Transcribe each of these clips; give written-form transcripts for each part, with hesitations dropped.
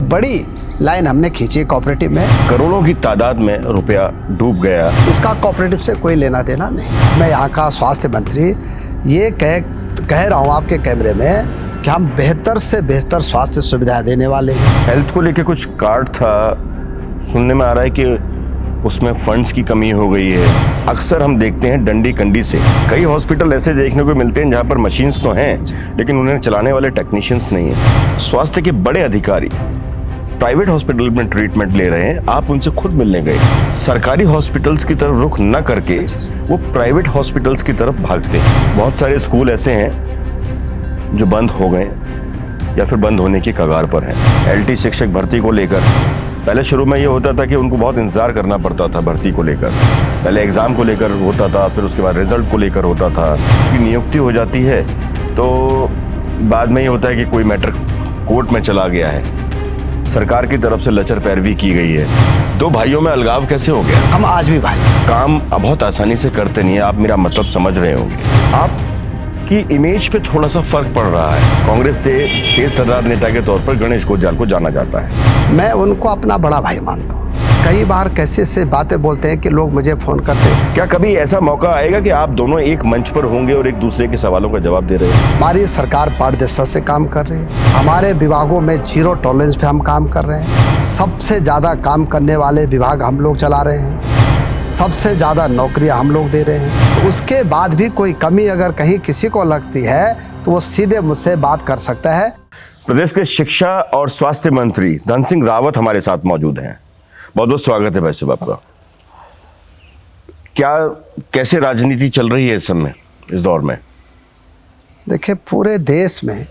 बड़ी लाइन हमने खींची कोऑपरेटिव में। करोड़ों की तादाद में रुपया डूब गया। इसका कोऑपरेटिव से कोई लेना देना नहीं। मैं यहाँ का स्वास्थ्य मंत्री ये कह रहा हूँ आपके कैमरे में कि हम बेहतर से बेहतर स्वास्थ्य सुविधाएं देने वाले हैं। हेल्थ को लेके कुछ कार्ड था, सुनने में आ रहा है कि उसमें फंड्स की कमी हो गई है। अक्सर हम देखते हैं डंडी कंडी से कई हॉस्पिटल ऐसे देखने को मिलते हैं जहां पर मशीन्स तो हैं लेकिन उन्हें चलाने वाले टेक्नीशियंस नहीं हैं। स्वास्थ्य के बड़े अधिकारी प्राइवेट हॉस्पिटल में ट्रीटमेंट ले रहे हैं, आप उनसे खुद मिलने गए। सरकारी हॉस्पिटल्स की तरफ रुख न करके वो प्राइवेट हॉस्पिटल्स की तरफ भागते हैं। बहुत सारे स्कूल ऐसे हैं जो बंद हो गए या फिर बंद होने की कगार पर हैं। एलटी शिक्षक भर्ती को लेकर पहले शुरू में ये होता था कि उनको बहुत इंतजार करना पड़ता था भर्ती को लेकर। पहले एग्जाम को लेकर होता था, फिर उसके बाद रिजल्ट को लेकर होता था। कि नियुक्ति हो जाती है तो बाद में ये होता है कि कोई मैटर कोर्ट में चला गया है, सरकार की तरफ से लचर पैरवी की गई है। दो भाइयों में अलगाव कैसे हो गया? हम आज भी भाई काम बहुत आसानी से करते नहीं है, आप मेरा मतलब समझ रहे होंगे। आप की इमेज पे थोड़ा सा फर्क पड़ रहा है। कांग्रेस से तेज तर्रार नेता के तौर पर गणेश गोंजाल को जाना जाता है। मैं उनको अपना बड़ा भाई मानता हूँ। कई बार कैसे से बातें बोलते हैं कि लोग मुझे फोन करते हैं। क्या कभी ऐसा मौका आएगा कि आप दोनों एक मंच पर होंगे और एक दूसरे के सवालों का जवाब दे रहे हैं? हमारी सरकार पारदर्शिता से काम कर रही है। हमारे विभागों में जीरो टॉलरेंस पे हम काम कर रहे हैं। सबसे ज्यादा काम करने वाले विभाग हम लोग चला रहे हैं। सबसे ज्यादा नौकरियां हम लोग दे रहे हैं। उसके बाद भी कोई कमी अगर कहीं किसी को लगती है तो वो सीधे मुझसे बात कर सकता है। प्रदेश के शिक्षा और स्वास्थ्य मंत्री धन सिंह रावत हमारे साथ मौजूद हैं। बहुत बहुत स्वागत है भाई साहब आपका। क्या कैसे राजनीति चल रही है इस समय, इस दौर में? देखिए, पूरे देश में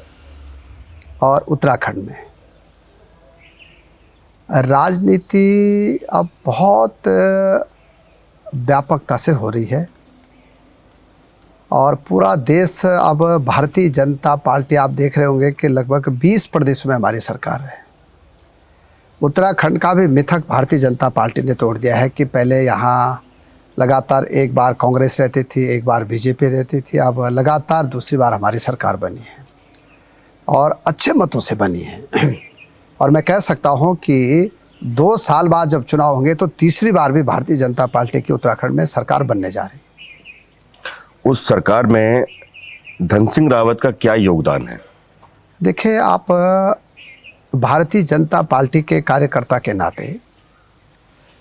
और उत्तराखंड में राजनीति अब बहुत व्यापकता से हो रही है और पूरा देश अब भारतीय जनता पार्टी, आप देख रहे होंगे कि लगभग 20 प्रदेशों में हमारी सरकार है। उत्तराखंड का भी मिथक भारतीय जनता पार्टी ने तोड़ दिया है कि पहले यहाँ लगातार एक बार कांग्रेस रहती थी, एक बार बीजेपी रहती थी, अब लगातार दूसरी बार हमारी सरकार बनी है और अच्छे मतों से बनी है। और मैं कह सकता हूँ कि 2 साल बाद जब चुनाव होंगे तो तीसरी बार भी भारतीय जनता पार्टी की उत्तराखंड में सरकार बनने जा रही है। उस सरकार में धन सिंह रावत का क्या योगदान है? देखिए, आप भारतीय जनता पार्टी के कार्यकर्ता के नाते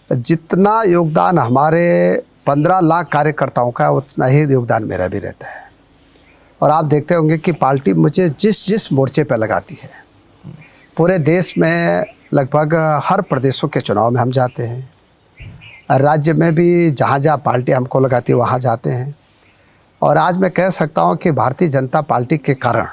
जितना योगदान हमारे 15 लाख कार्यकर्ताओं का, उतना ही योगदान मेरा भी रहता है। और आप देखते होंगे कि पार्टी मुझे जिस मोर्चे पर लगाती है, पूरे देश में लगभग हर प्रदेशों के चुनाव में हम जाते हैं। राज्य में भी जहाँ जहाँ पार्टी हमको लगाती है वहाँ जाते हैं। और आज मैं कह सकता हूँ कि भारतीय जनता पार्टी के कारण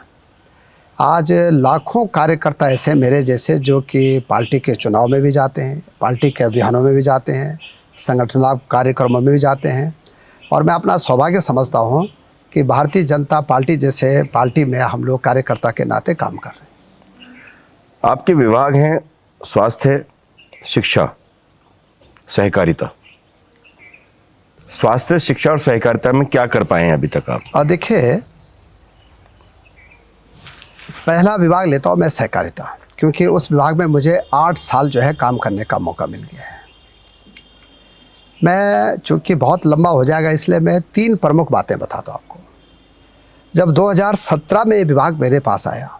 आज लाखों कार्यकर्ता ऐसे मेरे जैसे जो कि पार्टी के चुनाव में भी जाते हैं, पार्टी के अभियानों में भी जाते हैं, संगठनात्मक कार्यक्रमों में भी जाते हैं। और मैं अपना सौभाग्य समझता हूँ कि भारतीय जनता पार्टी जैसे पार्टी में हम लोग कार्यकर्ता के नाते काम कर रहे हैं। आपके विभाग हैं स्वास्थ्य, शिक्षा, सहकारिता। स्वास्थ्य, शिक्षा और सहकारिता में क्या कर पाए हैं अभी तक आप? और देखिए, पहला विभाग लेता हूँ मैं सहकारिता, क्योंकि उस विभाग में मुझे 8 साल जो है काम करने का मौका मिल गया है। मैं चूँकि बहुत लंबा हो जाएगा इसलिए मैं 3 प्रमुख बातें बताता हूँ आपको। जब 2017 में ये विभाग मेरे पास आया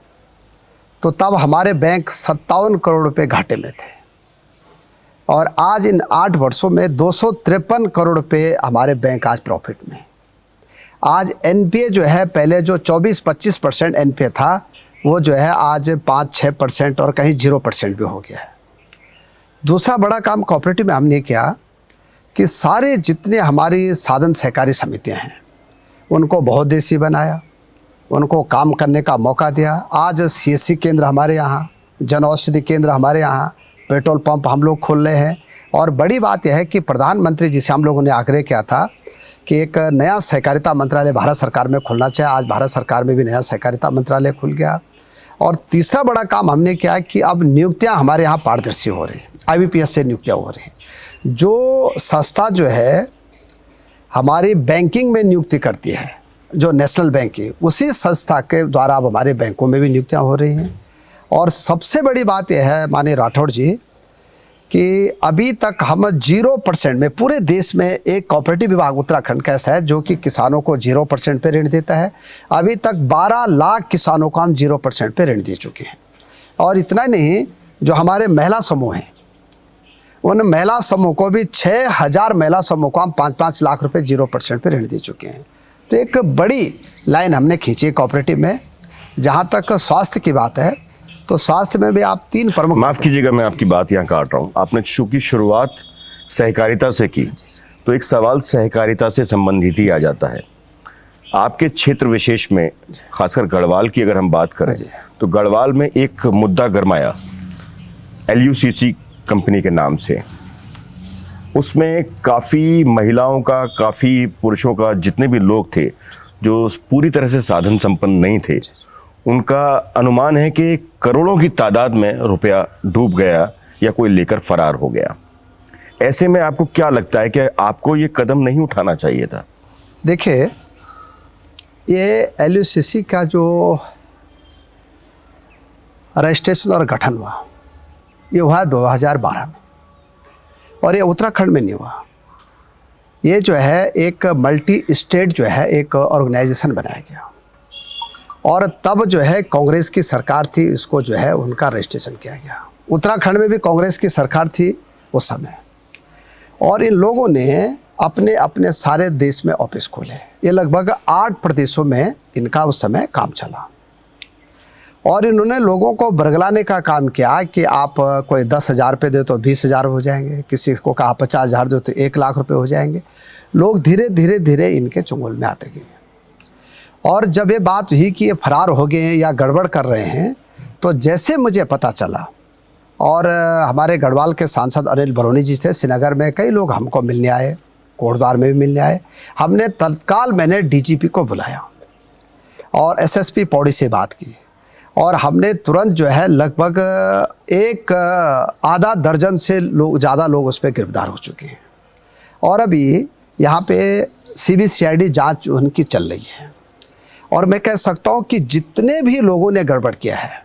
तो तब हमारे बैंक 57 करोड़ रुपए घाटे में थे और आज इन 8 वर्षों में 253 करोड़ रुपए हमारे बैंक आज प्रॉफिट में। आज एनपीए जो है, पहले जो 24-25% एनपीए था, वो जो है आज 5-6% और कहीं 0% भी हो गया है। दूसरा बड़ा काम कोऑपरेटिव में हमने किया कि सारे जितने हमारी साधन सहकारी समितियां हैं उनको बहुउद्देशीय बनाया, उनको काम करने का मौका दिया। आज सीएससी केंद्र हमारे यहाँ, जन औषधि केंद्र हमारे यहाँ, पेट्रोल पंप हम लोग खोल रहे हैं। और बड़ी बात यह है कि प्रधानमंत्री जी से हम लोगों ने आग्रह किया था कि एक नया सहकारिता मंत्रालय भारत सरकार में खुलना चाहिए। आज भारत सरकार में भी नया सहकारिता मंत्रालय खुल गया। और तीसरा बड़ा काम हमने किया कि अब नियुक्तियां हमारे यहाँ पारदर्शी हो रही हैं, आईबीपीएस से नियुक्तियां हो रही हैं। जो संस्था जो है हमारी बैंकिंग में नियुक्ति करती है, जो नेशनल बैंक की, उसी संस्था के द्वारा अब हमारे बैंकों में भी नियुक्तियां हो रही हैं। और सबसे बड़ी बात यह है माननीय राठौड़ जी कि अभी तक हम 0% में, पूरे देश में एक कोऑपरेटिव विभाग उत्तराखंड का ऐसा है जो कि किसानों को 0% पे ऋण देता है। अभी तक 12 लाख किसानों को हम 0% पे ऋण दे चुके हैं। और इतना नहीं, जो हमारे महिला समूह हैं उन महिला समूह को भी 6000 महिला समूह को हम 5-5 लाख रुपए 0% पे ऋण दे चुके हैं। तो एक बड़ी लाइन हमने खींची कोऑपरेटिव में। जहाँ तक स्वास्थ्य की बात है तो स्वास्थ्य में भी आप 3 प्रमुख, माफ़ कीजिएगा मैं आपकी बात यहाँ काट रहा हूँ। आपने चूँकि शुरुआत सहकारिता से की तो एक सवाल सहकारिता से संबंधित ही आ जाता है। आपके क्षेत्र विशेष में खासकर गढ़वाल की अगर हम बात करें तो गढ़वाल में एक मुद्दा गरमाया LUCC कंपनी के नाम से। उसमें काफ़ी महिलाओं का, काफ़ी पुरुषों का, जितने भी लोग थे जो पूरी तरह से साधन संपन्न नहीं थे, उनका अनुमान है कि करोड़ों की तादाद में रुपया डूब गया या कोई लेकर फरार हो गया। ऐसे में आपको क्या लगता है कि आपको ये कदम नहीं उठाना चाहिए था? देखिए, ये LUCC का जो रजिस्ट्रेशन और गठन हुआ ये हुआ 2012 में, और ये उत्तराखंड में नहीं हुआ। ये जो है एक मल्टी स्टेट जो है एक ऑर्गेनाइजेशन बनाया गया, और तब जो है कांग्रेस की सरकार थी, इसको जो है उनका रजिस्ट्रेशन किया गया। उत्तराखंड में भी कांग्रेस की सरकार थी उस समय, और इन लोगों ने अपने अपने सारे देश में ऑफिस खोले। ये लगभग 8 प्रदेशों में इनका उस समय काम चला, और इन्होंने लोगों को बरगलाने का काम किया कि आप कोई 10,000 रुपये दे तो 20,000 हो जाएंगे, किसी को कहा 50,000 दो तो 1 लाख रुपए हो जाएंगे। लोग धीरे धीरे धीरे इनके चुंगल में आते गए, और जब ये बात हुई कि ये फरार हो गए या गड़बड़ कर रहे हैं, तो जैसे मुझे पता चला, और हमारे गढ़वाल के सांसद अनिल बलूनी जी थे, श्रीनगर में कई लोग हमको मिलने आए, कोटद्वार में भी मिलने आए। हमने तत्काल मैंने DGP को बुलाया और SSP पौड़ी से बात की, और हमने तुरंत जो है लगभग एक आधा दर्जन से ज़्यादा लोग उस पर गिरफ्तार हो चुके हैं, और अभी यहाँ पे CBCID जांच उनकी चल रही है। और मैं कह सकता हूँ कि जितने भी लोगों ने गड़बड़ किया है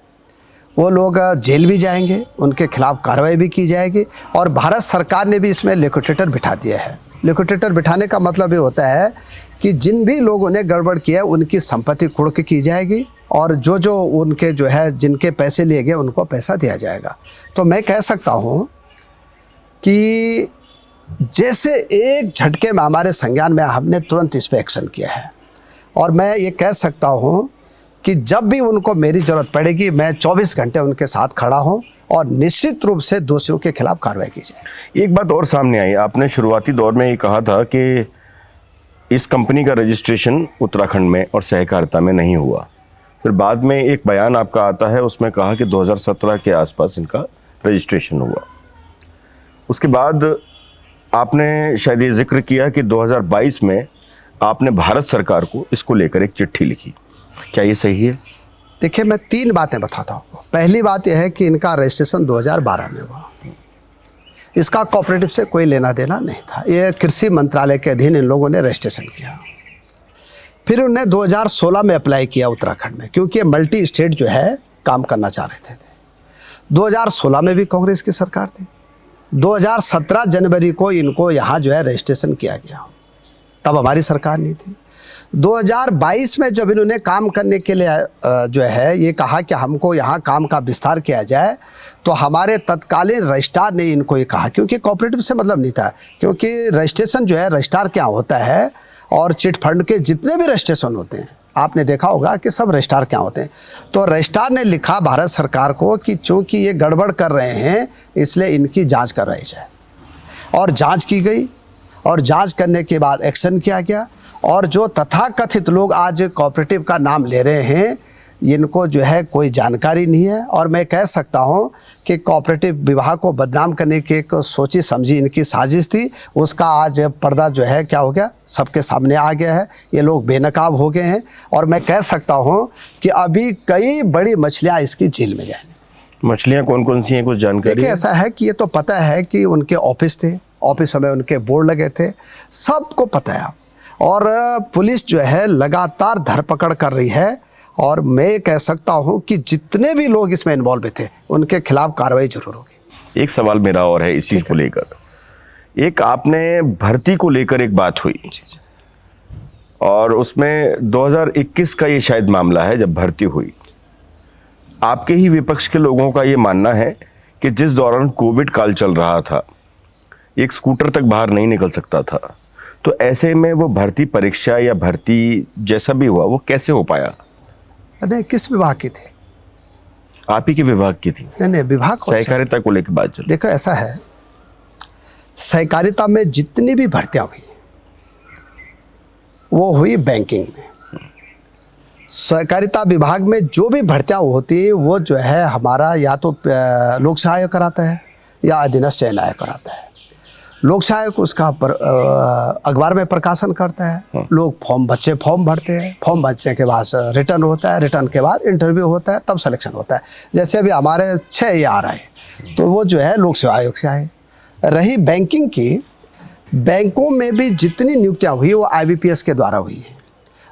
वो लोग जेल भी जाएंगे, उनके खिलाफ कार्रवाई भी की जाएगी, और भारत सरकार ने भी इसमें लिक्विडेटर बिठा दिया है। लिक्विडेटर बिठाने का मतलब ये होता है कि जिन भी लोगों ने गड़बड़ किया उनकी संपत्ति कुर्क की जाएगी, और जो जो उनके जो है जिनके पैसे लिए गए उनको पैसा दिया जाएगा। तो मैं कह सकता हूँ कि जैसे एक झटके में हमारे संज्ञान में, हमने तुरंत इस पर एक्शन किया है, और मैं ये कह सकता हूँ कि जब भी उनको मेरी ज़रूरत पड़ेगी मैं 24 घंटे उनके साथ खड़ा हूँ, और निश्चित रूप से दोषियों के खिलाफ कार्रवाई की जाए। एक बात और सामने आई, आपने शुरुआती दौर में ये कहा था कि इस कंपनी का रजिस्ट्रेशन उत्तराखंड में और सहकारिता में नहीं हुआ। फिर बाद में एक बयान आपका आता है, उसमें कहा कि 2017 के आसपास इनका रजिस्ट्रेशन हुआ। उसके बाद आपने शायद ये जिक्र किया कि 2022 में आपने भारत सरकार को इसको लेकर एक चिट्ठी लिखी। क्या ये सही है? देखिए, मैं 3 बातें बताता हूँ। पहली बात यह है कि इनका रजिस्ट्रेशन 2012 में हुआ, इसका कोऑपरेटिव से कोई लेना देना नहीं था। ये कृषि मंत्रालय के अधीन इन लोगों ने रजिस्ट्रेशन किया। फिर उन्हें 2016 में अप्लाई किया उत्तराखंड में, क्योंकि मल्टी स्टेट जो है काम करना चाह रहे थे। 2016 में भी कांग्रेस की सरकार थी। 2017 जनवरी को इनको यहाँ जो है रजिस्ट्रेशन किया गया, तब हमारी सरकार नहीं थी। 2022 में जब इन्होंने काम करने के लिए जो है ये कहा कि हमको यहाँ काम का विस्तार किया जाए, तो हमारे तत्कालीन रजिस्ट्रार ने इनको ये कहा, क्योंकि कोऑपरेटिव से मतलब नहीं था, क्योंकि रजिस्ट्रेशन जो है रजिस्ट्रार क्या होता है, और चिट फंड के जितने भी रजिस्ट्रेशन होते हैं आपने देखा होगा कि सब रजिस्ट्रार क्या होते हैं। तो रजिस्ट्रार ने लिखा भारत सरकार को कि चूँकि ये गड़बड़ कर रहे हैं इसलिए इनकी जाँच कराई जाए, और जाँच की गई, और जाँच करने के बाद एक्शन किया गया। और जो तथाकथित लोग आज कोऑपरेटिव का नाम ले रहे हैं, इनको जो है कोई जानकारी नहीं है, और मैं कह सकता हूं कि कोऑपरेटिव विभाग को बदनाम करने की एक सोची समझी इनकी साजिश थी, उसका आज पर्दा जो है क्या हो गया, सबके सामने आ गया है। ये लोग बेनकाब हो गए हैं, और मैं कह सकता हूं कि अभी कई बड़ी मछलियाँ इसकी जेल में जाएंगी। मछलियाँ कौन कौन सी हैं, कुछ जानकारी? देखिए, ऐसा है कि ये तो पता है कि उनके ऑफिस थे, ऑफिसों में उनके बोर्ड लगे थे, सबको पता है, और पुलिस जो है लगातार धरपकड़ कर रही है, और मैं कह सकता हूं कि जितने भी लोग इसमें इन्वॉल्व थे उनके खिलाफ कार्रवाई जरूर होगी। एक सवाल मेरा और है इसी को लेकर, एक आपने भर्ती को लेकर एक बात हुई और उसमें 2021 का ये शायद मामला है जब भर्ती हुई। आपके ही विपक्ष के लोगों का ये मानना है कि जिस दौरान कोविड काल चल रहा था, एक स्कूटर तक बाहर नहीं निकल सकता था, तो ऐसे में वो भर्ती परीक्षा या भर्ती जैसा भी हुआ वो कैसे हो पाया? नहीं, किस विभाग की थी? आप ही के विभाग की थी। नहीं, विभाग सहकारिता को लेकर बात चल। देखो ऐसा है, सहकारिता में जितनी भी भर्तियां हुई वो हुई बैंकिंग में। सहकारिता विभाग में जो भी भर्तियां होती है वो जो है हमारा या तो लोक सेवा आयोग कराता है या अधीनस्थ चयन आयोग कराता है। लोक सेवा आयोग उसका अखबार में प्रकाशन करता है, लोग बच्चे फॉर्म भरते हैं, फॉर्म भरने के बाद रिटर्न होता है, रिटर्न के बाद इंटरव्यू होता है, तब सिलेक्शन होता है। जैसे अभी हमारे 6 ये आ रहे हैं तो वो जो है लोक सेवा आयोग से आए। रही बैंकिंग की, बैंकों में भी जितनी नियुक्तियाँ हुई वो IBPS के द्वारा हुई है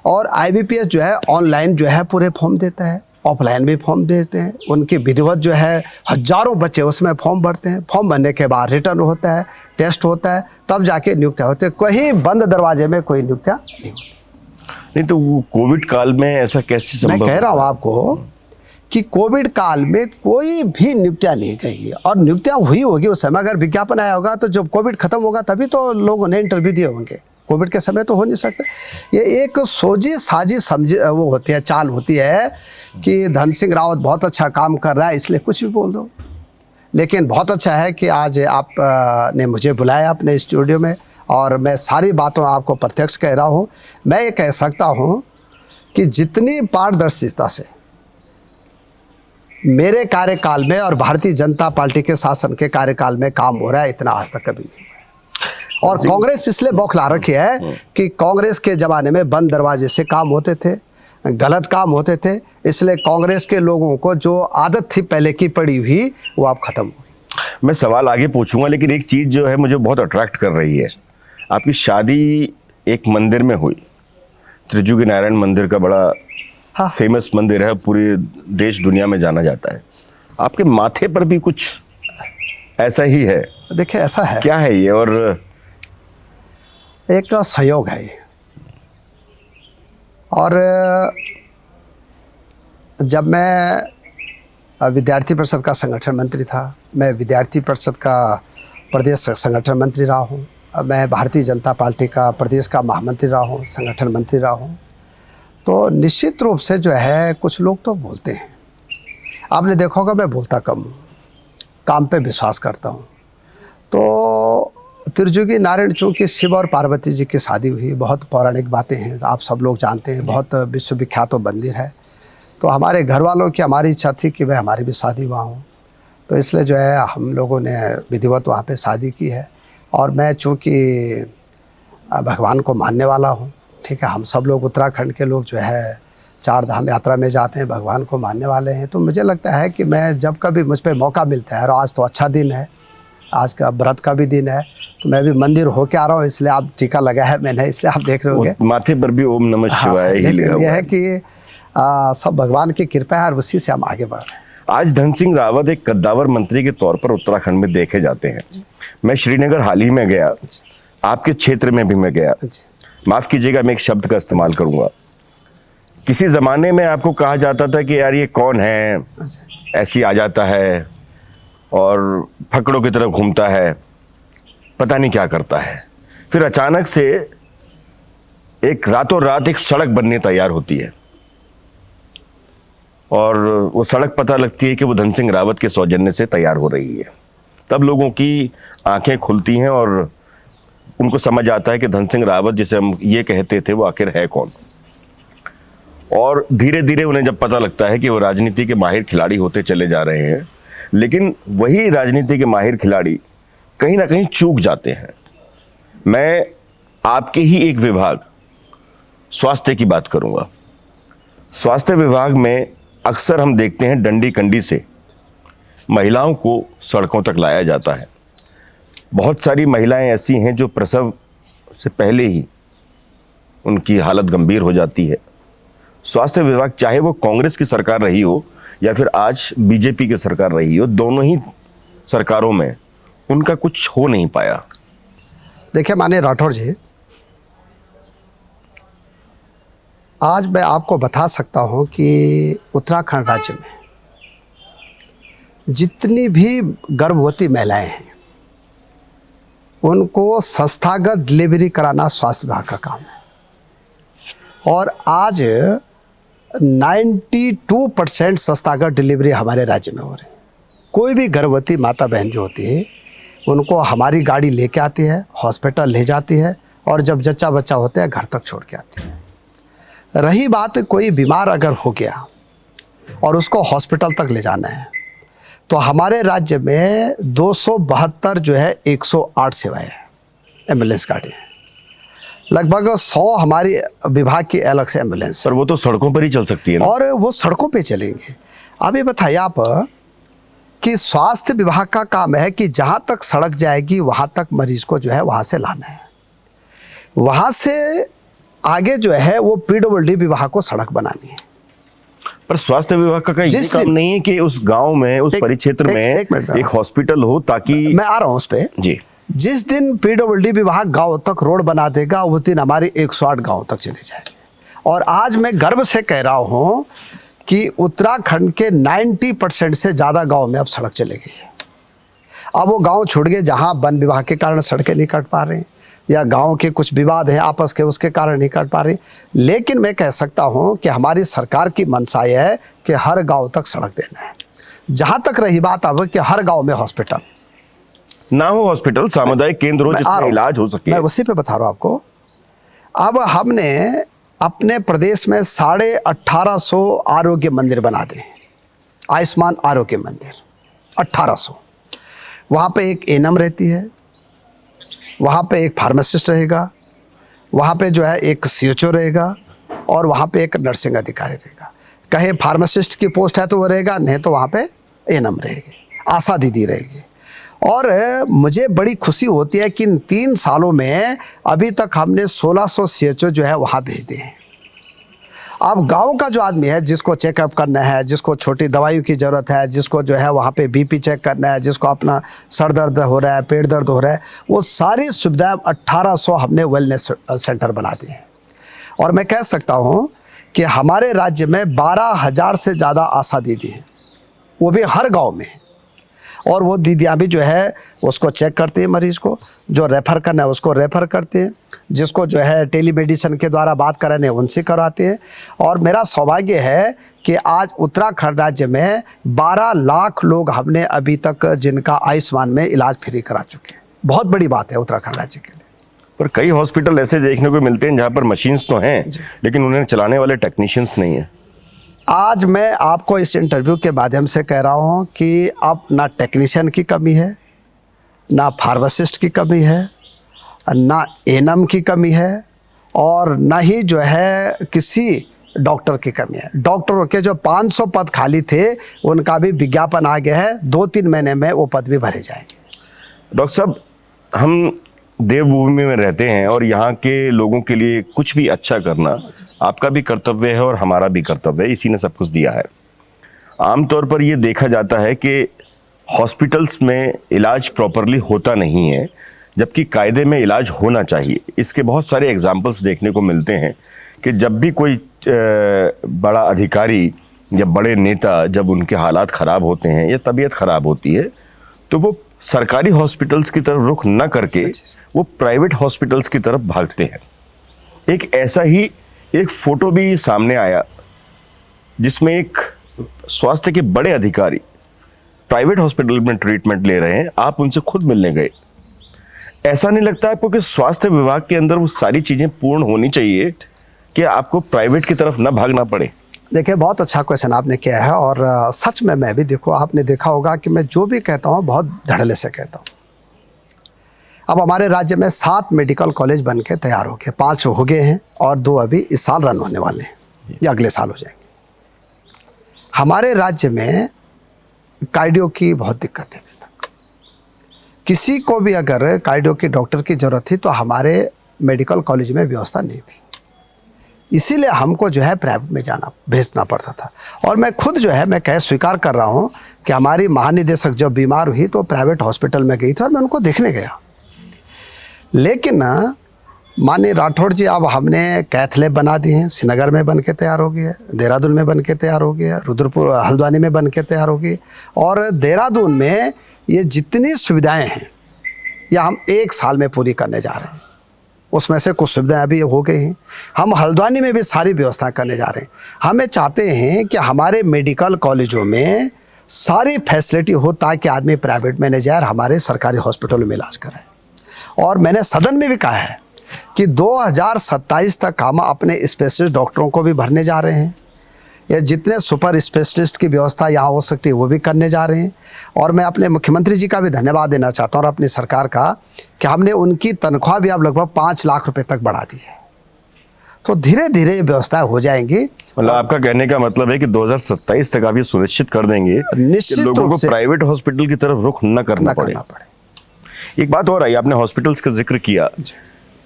और IBPS जो है ऑनलाइन जो है पूरे फॉर्म देता है, ऑफलाइन भी फॉर्म देते हैं। उनके विधिवत जो है हजारों बच्चे उसमें फॉर्म भरते हैं, फॉर्म भरने के बाद रिटर्न होता है, टेस्ट होता है, तब जाके नियुक्तियाँ होती है। कहीं बंद दरवाजे में कोई नियुक्तियाँ नहीं होती। नहीं तो कोविड काल में ऐसा कैसे संभव? मैं कह रहा हूँ आपको कि कोविड काल में कोई भी नियुक्तियाँ नहीं गई और नियुक्तियाँ हुई होगी उस समय। अगर विज्ञापन आया होगा तो जब कोविड खत्म होगा तभी तो लोगों ने इंटरव्यू दिए होंगे। कोविड के समय तो हो नहीं सकता। ये एक सोजी साजी समझ वो होती है, चाल होती है कि धन सिंह रावत बहुत अच्छा काम कर रहा है इसलिए कुछ भी बोल दो। लेकिन बहुत अच्छा है कि आज आप ने मुझे बुलाया अपने स्टूडियो में और मैं सारी बातों आपको प्रत्यक्ष कह रहा हूँ। मैं ये कह सकता हूँ कि जितनी पारदर्शिता से मेरे कार्यकाल में और भारतीय जनता पार्टी के शासन के कार्यकाल में काम हो रहा है, इतना आज तक कभी नहीं हुआ। और कांग्रेस इसलिए बौखला रखी है कि कांग्रेस के ज़माने में बंद दरवाजे से काम होते थे, गलत काम होते थे, इसलिए कांग्रेस के लोगों को जो आदत थी पहले की पड़ी हुई वो अब खत्म हो गई। मैं सवाल आगे पूछूंगा, लेकिन एक चीज़ जो है मुझे बहुत अट्रैक्ट कर रही है। आपकी शादी एक मंदिर में हुई, त्रिजुगी नारायण मंदिर का बड़ा फेमस मंदिर है, पूरी देश दुनिया में जाना जाता है। आपके माथे पर भी कुछ ऐसा ही है? देखिए ऐसा है, क्या है ये? और एक सहयोग है ये। और जब मैं विद्यार्थी परिषद का संगठन मंत्री था, मैं विद्यार्थी परिषद का प्रदेश संगठन मंत्री रहा हूँ, मैं भारतीय जनता पार्टी का प्रदेश का महामंत्री रहा हूँ, संगठन मंत्री रहा हूँ। तो निश्चित रूप से जो है कुछ लोग तो बोलते हैं, आपने देखा होगा मैं बोलता कम हूँ, काम पे विश्वास करता हूँ। तो त्रिजुगी नारायण चूँकि शिव और पार्वती जी की शादी हुई, बहुत पौराणिक बातें हैं, आप सब लोग जानते हैं, बहुत विश्वविख्यात मंदिर है। तो हमारे घर वालों की हमारी इच्छा थी कि भाई हमारी भी शादी वहाँ हो, तो इसलिए जो है हम लोगों ने विधिवत वहाँ पे शादी की है। और मैं चूँकि भगवान को मानने वाला हूँ, ठीक है, हम सब लोग उत्तराखंड के लोग जो है 4 धाम यात्रा में जाते हैं, भगवान को मानने वाले हैं। तो मुझे लगता है कि मैं जब कभी मुझ पर मौका मिलता है, और आज तो अच्छा दिन है, आज का व्रत का भी दिन है, तो मैं भी मंदिर होके आ रहा हूँ, इसलिए आप टीका लगा है मैंने, इसलिए आप देख रहे होंगे माथे पर भी ओम नमः शिवाय ही लिखा हुआ है। है कि सब भगवान की कृपा है और उसी से हम आगे बढ़ रहे हैं। आज धन सिंह रावत एक कद्दावर मंत्री के तौर पर उत्तराखंड में देखे जाते हैं। मैं श्रीनगर हाल ही में गया, आपके क्षेत्र में भी मैं गया। माफ़ कीजिएगा, मैं एक शब्द का इस्तेमाल करूंगा। किसी ज़माने में आपको कहा जाता था कि यार ये कौन है, ऐसी आ जाता है और फकड़ों की तरफ घूमता है, पता नहीं क्या करता है। फिर अचानक से एक रातों रात एक सड़क बनने तैयार होती है और वो सड़क पता लगती है कि वो धन सिंह रावत के सौजन्य से तैयार हो रही है। तब लोगों की आंखें खुलती हैं और उनको समझ आता है कि धन सिंह रावत जिसे हम ये कहते थे वो आखिर है कौन। और धीरे धीरे उन्हें जब पता लगता है कि वो राजनीति के माहिर खिलाड़ी होते चले जा रहे हैं, लेकिन वही राजनीति के माहिर खिलाड़ी कहीं ना कहीं चूक जाते हैं। मैं आपके ही एक विभाग स्वास्थ्य की बात करूंगा। स्वास्थ्य विभाग में अक्सर हम देखते हैं डंडी कंडी से महिलाओं को सड़कों तक लाया जाता है। बहुत सारी महिलाएं ऐसी हैं जो प्रसव से पहले ही उनकी हालत गंभीर हो जाती है, स्वास्थ्य विभाग, चाहे वो कांग्रेस की सरकार रही हो या फिर आज बीजेपी की सरकार रही हो, दोनों ही सरकारों में उनका कुछ हो नहीं पाया। देखिए माननीय राठौर जी, आज मैं आपको बता सकता हूं कि उत्तराखंड राज्य में जितनी भी गर्भवती महिलाएं हैं उनको संस्थागत डिलीवरी कराना स्वास्थ्य विभाग का काम है। और आज 92% संस्थागत डिलीवरी हमारे राज्य में हो रही है। कोई भी गर्भवती माता बहन जो होती है उनको हमारी गाड़ी लेके आती है, हॉस्पिटल ले जाती है और जब जच्चा बच्चा होता है घर तक छोड़ के आती है। रही बात कोई बीमार अगर हो गया और उसको हॉस्पिटल तक ले जाना है तो हमारे राज्य में 272 जो है 108 सेवाएं हैं, एम्बुलेंस गाड़ी है। लगभग 100 हमारी विभाग की अलग से एम्बुलेंस सर वो तो सड़कों पर ही चल सकती है ना? और वो सड़कों पे चलेंगे। अब ये बताइए आप कि स्वास्थ्य विभाग का काम है कि जहाँ तक सड़क जाएगी वहाँ तक मरीज को जो है वहाँ से लाना है, वहाँ से आगे जो है वो पीडब्ल्यूडी विभाग को सड़क बनानी है। पर स्वास्थ्य विभाग का ये काम नहीं है कि उस गांव में, उस परिक्षेत्र में एक हॉस्पिटल हो, ताकि मैं आ रहा हूँ उस पे जी। जिस दिन पीडब्ल्यूडी विभाग गांव तक रोड बना देगा उस दिन हमारी 108 गांव तक चले जाएंगे। और आज मैं गर्व से कह रहा हूँ कि उत्तराखंड के 90% से ज़्यादा गांव में अब सड़क चले गई है। अब वो गांव छूट गए जहाँ वन विभाग के कारण सड़कें नहीं कट पा रही या गांव के कुछ विवाद है आपस के, उसके कारण नहीं कट पा रही। लेकिन मैं कह सकता हूं कि हमारी सरकार की मंशा यह है कि हर गांव तक सड़क देना है। जहां तक रही बात अब कि हर गांव में हॉस्पिटल ना हो, हॉस्पिटल सामुदायिक केंद्र हो जिसमें इलाज हो सके। मैं उसी पे बता रहा हूं आपको। अब हमने अपने प्रदेश में 1850 आरोग्य मंदिर बना दिए, आयुष्मान आरोग्य मंदिर 1800। वहाँ पे एक एनएम रहती है, वहाँ पे एक फार्मासिस्ट रहेगा, वहाँ पे जो है एक सीएचओ रहेगा और वहाँ पे एक नर्सिंग अधिकारी रहेगा। कहे फार्मासिस्ट की पोस्ट है तो वो रहेगा, नहीं तो वहाँ पे एनएम रहेगी, आशा दीदी रहेगी। और मुझे बड़ी खुशी होती है कि इन 3 सालों में अभी तक हमने 1600 सीएचओ जो है वहाँ भेज दिए हैं। अब गांव का जो आदमी है जिसको चेकअप करना है, जिसको छोटी दवाइयों की ज़रूरत है, जिसको जो है वहाँ पे बीपी चेक करना है, जिसको अपना सर दर्द हो रहा है, पेट दर्द हो रहा है, वो सारी सुविधाएं 1800 हमने वेलनेस सेंटर बना दिए हैं। और मैं कह सकता हूँ कि हमारे राज्य में 12,000 से ज़्यादा आशा दीदी हैं, वो भी हर गाँव में। और वो दीदियाँ भी जो है उसको चेक करती है, मरीज़ को जो रेफ़र करना है उसको रेफ़र करते हैं, जिसको जो है टेलीमेडिसिन के द्वारा बात कराने उनसे कराते हैं। और मेरा सौभाग्य है कि आज उत्तराखंड राज्य में 12 लाख लोग हमने अभी तक जिनका आयुष्मान में इलाज फ्री करा चुके हैं। बहुत बड़ी बात है उत्तराखंड राज्य के लिए। पर कई हॉस्पिटल ऐसे देखने को मिलते हैं जहाँ पर मशीन्स तो हैं लेकिन उन्हें चलाने वाले टेक्नीशियंस नहीं हैं। आज मैं आपको इस इंटरव्यू के माध्यम से कह रहा हूँ कि अब ना टेक्नीशियन की कमी है, ना फार्मासिस्ट की कमी है, ना एनएम की कमी है और ना ही जो है किसी डॉक्टर की कमी है। डॉक्टरों के जो 500 पद खाली थे उनका भी विज्ञापन आ गया है, 2-3 महीने में वो पद भी भरे जाएंगे। डॉक्टर साहब, हम देवभूमि में रहते हैं और यहाँ के लोगों के लिए कुछ भी अच्छा करना आपका भी कर्तव्य है और हमारा भी कर्तव्य है, इसी ने सब कुछ दिया है। आमतौर पर ये देखा जाता है कि हॉस्पिटल्स में इलाज प्रॉपरली होता नहीं है, जबकि कायदे में इलाज होना चाहिए। इसके बहुत सारे एग्जाम्पल्स देखने को मिलते हैं कि जब भी कोई बड़ा अधिकारी या बड़े नेता, जब उनके हालात ख़राब होते हैं या तबीयत ख़राब होती है, तो वो सरकारी हॉस्पिटल्स की तरफ रुख न करके वो प्राइवेट हॉस्पिटल्स की तरफ भागते हैं। एक ऐसा ही एक फ़ोटो भी सामने आया जिसमें एक स्वास्थ्य के बड़े अधिकारी प्राइवेट हॉस्पिटल में ट्रीटमेंट ले रहे हैं, आप उनसे खुद मिलने गए। ऐसा नहीं लगता आपको कि स्वास्थ्य विभाग के अंदर वो सारी चीज़ें पूर्ण होनी चाहिए कि आपको प्राइवेट की तरफ न भागना पड़े? देखिए, बहुत अच्छा क्वेश्चन आपने किया है और सच में मैं भी देखो, आपने देखा होगा कि मैं जो भी कहता हूँ बहुत धड़ल्ले से कहता हूँ। अब हमारे राज्य में 7 मेडिकल कॉलेज बन के तैयार हो गए, 5 हो गए हैं और 2 अभी इस साल रन होने वाले हैं या अगले साल हो जाएंगे। हमारे राज्य में कार्डियो की बहुत दिक्कत है। अभी तक किसी को भी अगर कार्डियो की डॉक्टर की ज़रूरत थी तो हमारे मेडिकल कॉलेज में व्यवस्था नहीं थी। इसीलिए हमको जो है प्राइवेट में जाना भेजना पड़ता था। और मैं खुद जो है मैं कह स्वीकार कर रहा हूँ कि हमारी महानिदेशक जब बीमार हुई तो प्राइवेट हॉस्पिटल में गई थी और मैं उनको देखने गया। लेकिन माननीय राठौड़ जी, अब हमने कैथ लैब बना दी हैं, श्रीनगर में बन के तैयार हो गई है, देहरादून में बन के तैयार हो गया, रुद्रपुर हल्द्वानी में बन के तैयार हो गई, और देहरादून में ये जितनी सुविधाएं हैं ये हम 1 साल में पूरी करने जा रहे हैं। उसमें से कुछ सुविधाएं अभी हो गई हैं। हम हल्द्वानी में भी सारी व्यवस्था करने जा रहे हैं। हमें चाहते हैं कि हमारे मेडिकल कॉलेजों में सारी फैसिलिटी हो ताकि आदमी प्राइवेट में न जाए, हमारे सरकारी हॉस्पिटलों में इलाज कराए। और मैंने सदन में भी कहा है कि 2027 तक हम अपने स्पेशलिस्ट डॉक्टरों को भी भरने जा रहे हैं। या जितने सुपर स्पेशलिस्ट की व्यवस्था यहाँ हो सकती है वो भी करने जा रहे हैं। और मैं अपने मुख्यमंत्री जी का भी धन्यवाद देना चाहता हूँ और अपनी सरकार का कि हमने उनकी तनख्वाह भी अब लगभग 5 लाख रुपए तक बढ़ा दी है। तो धीरे धीरे ये व्यवस्थाएं हो जाएंगी। मतलब आपका कहने का मतलब है कि 2027 तक आप ये सुनिश्चित कर देंगे निश्चित कि लोगों रूप को से प्राइवेट हॉस्पिटल की तरफ रुख न करना पड़े। एक बात और आई, आपने हॉस्पिटल्स का जिक्र किया,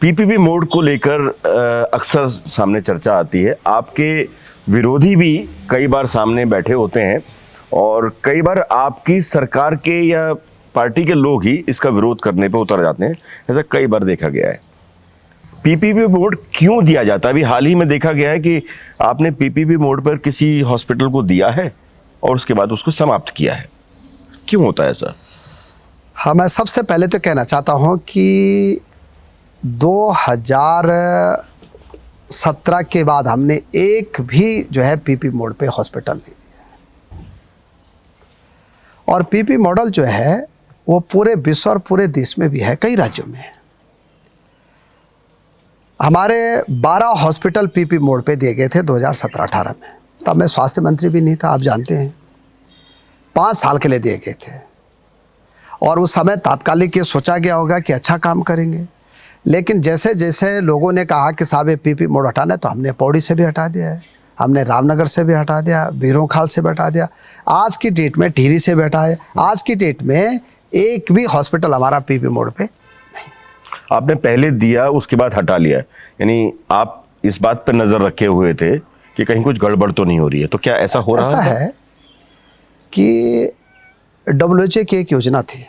पीपीपी मोड को लेकर अक्सर सामने चर्चा आती है। आपके विरोधी भी कई बार सामने बैठे होते हैं और कई बार आपकी सरकार के या पार्टी के लोग ही इसका विरोध करने पे उतर जाते हैं। ऐसा कई बार देखा गया है। पीपीपी मोड क्यों दिया जाता है? अभी हाल ही में देखा गया है कि आपने पीपीपी मोड पर किसी हॉस्पिटल को दिया है और उसके बाद उसको समाप्त किया है। क्यों होता है ऐसा? हाँ, मैं सबसे पहले तो कहना चाहता हूँ कि 2017 के बाद हमने एक भी जो है पीपी मोड पे हॉस्पिटल नहीं दिया। और पीपी मॉडल जो है वो पूरे विश्व और पूरे देश में भी है, कई राज्यों में है। हमारे 12 हॉस्पिटल पीपी मोड पे दिए गए थे 2017-18 में। तब मैं स्वास्थ्य मंत्री भी नहीं था, आप जानते हैं। 5 साल के लिए दिए गए थे और उस समय तात्कालिक ये सोचा गया होगा कि अच्छा काम करेंगे। लेकिन जैसे जैसे लोगों ने कहा कि साहब ये पीपी मोड हटाना है, तो हमने पौड़ी से भी हटा दिया है, हमने रामनगर से भी हटा दिया, बीरोंखाल से भी हटा दिया, आज की डेट में टिहरी से भी हटा है। आज की डेट में एक भी हॉस्पिटल हमारा पीपी मोड पे नहीं। आपने पहले दिया, उसके बाद हटा लिया, यानी आप इस बात पर नजर रखे हुए थे कि कहीं कुछ गड़बड़ तो नहीं हो रही है। तो क्या ऐसा हो रहा ऐसा है कि WHO की एक योजना थी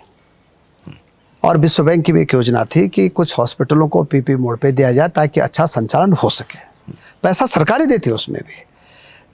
और विश्व बैंक की भी एक योजना थी कि कुछ हॉस्पिटलों को पीपी मोड पे दिया जाए ताकि अच्छा संचालन हो सके। पैसा सरकारी देती है उसमें भी,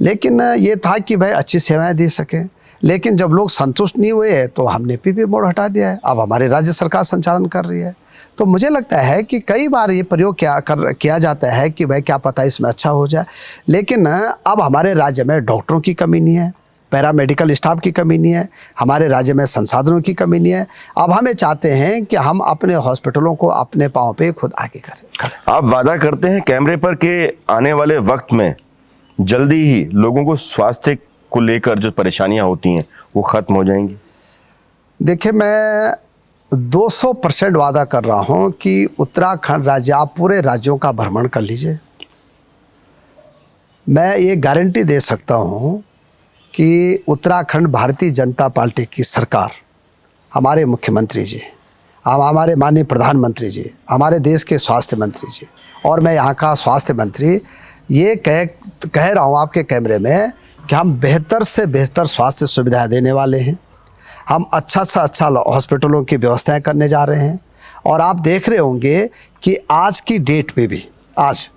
लेकिन ये था कि भाई अच्छी सेवाएं दे सके। लेकिन जब लोग संतुष्ट नहीं हुए तो हमने पीपी मोड हटा दिया है। अब हमारी राज्य सरकार संचालन कर रही है। तो मुझे लगता है कि कई बार ये प्रयोग किया जाता है कि भाई क्या पता इसमें अच्छा हो जाए। लेकिन अब हमारे राज्य में डॉक्टरों की कमी नहीं है, पैरामेडिकल स्टाफ की कमी नहीं है, हमारे राज्य में संसाधनों की कमी नहीं है। अब हमें चाहते हैं कि हम अपने हॉस्पिटलों को अपने पांव पे खुद आगे करें। आप वादा करते हैं कैमरे पर के आने वाले वक्त में जल्दी ही लोगों को स्वास्थ्य को लेकर जो परेशानियां होती हैं वो खत्म हो जाएंगी? देखिए, मैं 200% वादा कर रहा हूं कि उत्तराखंड राज्य, आप पूरे राज्यों का भ्रमण कर लीजिए, मैं ये गारंटी दे सकता हूं कि उत्तराखंड भारतीय जनता पार्टी की सरकार, हमारे मुख्यमंत्री जी, हमारे माननीय प्रधानमंत्री जी, हमारे देश के स्वास्थ्य मंत्री जी और मैं यहाँ का स्वास्थ्य मंत्री, ये कह रहा हूँ आपके कैमरे में कि हम बेहतर से बेहतर स्वास्थ्य सुविधाएं देने वाले हैं। हम अच्छा से अच्छा हॉस्पिटलों की व्यवस्थाएं करने जा रहे हैं। और आप देख रहे होंगे कि आज की डेट में भी आज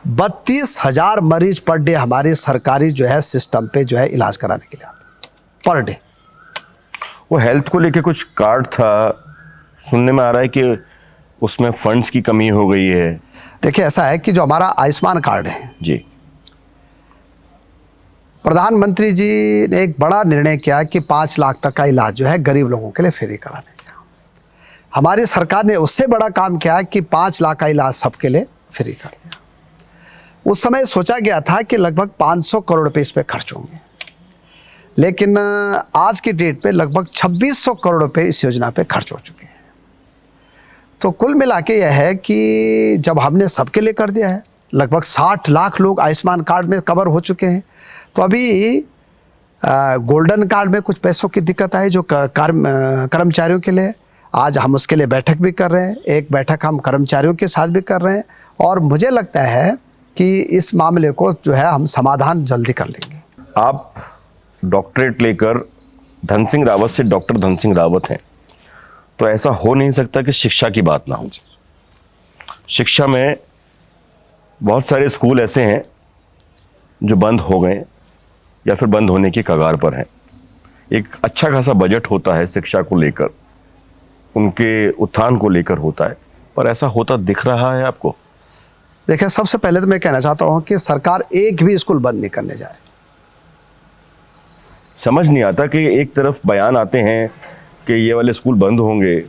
32,000 मरीज पर डे हमारी सरकारी जो है सिस्टम पे जो है इलाज कराने के लिए आते पर डे। वो हेल्थ को लेके कुछ कार्ड था, सुनने में आ रहा है कि उसमें फंड्स की कमी हो गई है। देखिए, ऐसा है कि जो हमारा आयुष्मान कार्ड है जी, प्रधानमंत्री जी ने एक बड़ा निर्णय किया कि 5 लाख तक का इलाज जो है गरीब लोगों के लिए फ्री कराने का। हमारी सरकार ने उससे बड़ा काम किया कि 5 लाख का इलाज सबके लिए फ्री कर दिया। उस समय सोचा गया था कि लगभग 500 करोड़ रुपए इस पे खर्च होंगे, लेकिन आज की डेट पे लगभग 2600 करोड़ रुपए इस योजना पे खर्च हो चुके हैं। तो कुल मिला के यह है कि जब हमने सबके लिए कर दिया है, लगभग 60 लाख लोग आयुष्मान कार्ड में कवर हो चुके हैं। तो अभी गोल्डन कार्ड में कुछ पैसों की दिक्कत आई जो कर्मचारियों के लिए, आज हम उसके लिए बैठक भी कर रहे हैं। एक बैठक हम कर्मचारियों के साथ भी कर रहे हैं और मुझे लगता है कि इस मामले को जो है हम समाधान जल्दी कर लेंगे। आप डॉक्टरेट लेकर धन सिंह रावत से डॉक्टर धन सिंह रावत हैं, तो ऐसा हो नहीं सकता कि शिक्षा की बात ना हो। शिक्षा में बहुत सारे स्कूल ऐसे हैं जो बंद हो गए या फिर बंद होने की कगार पर हैं। एक अच्छा खासा बजट होता है शिक्षा को लेकर, उनके उत्थान को लेकर होता है, पर ऐसा होता दिख रहा है आपको? देखिए, सबसे पहले तो मैं कहना चाहता हूँ कि सरकार एक भी स्कूल बंद नहीं करने जा रही। समझ नहीं आता कि एक तरफ बयान आते हैं कि ये वाले स्कूल बंद होंगे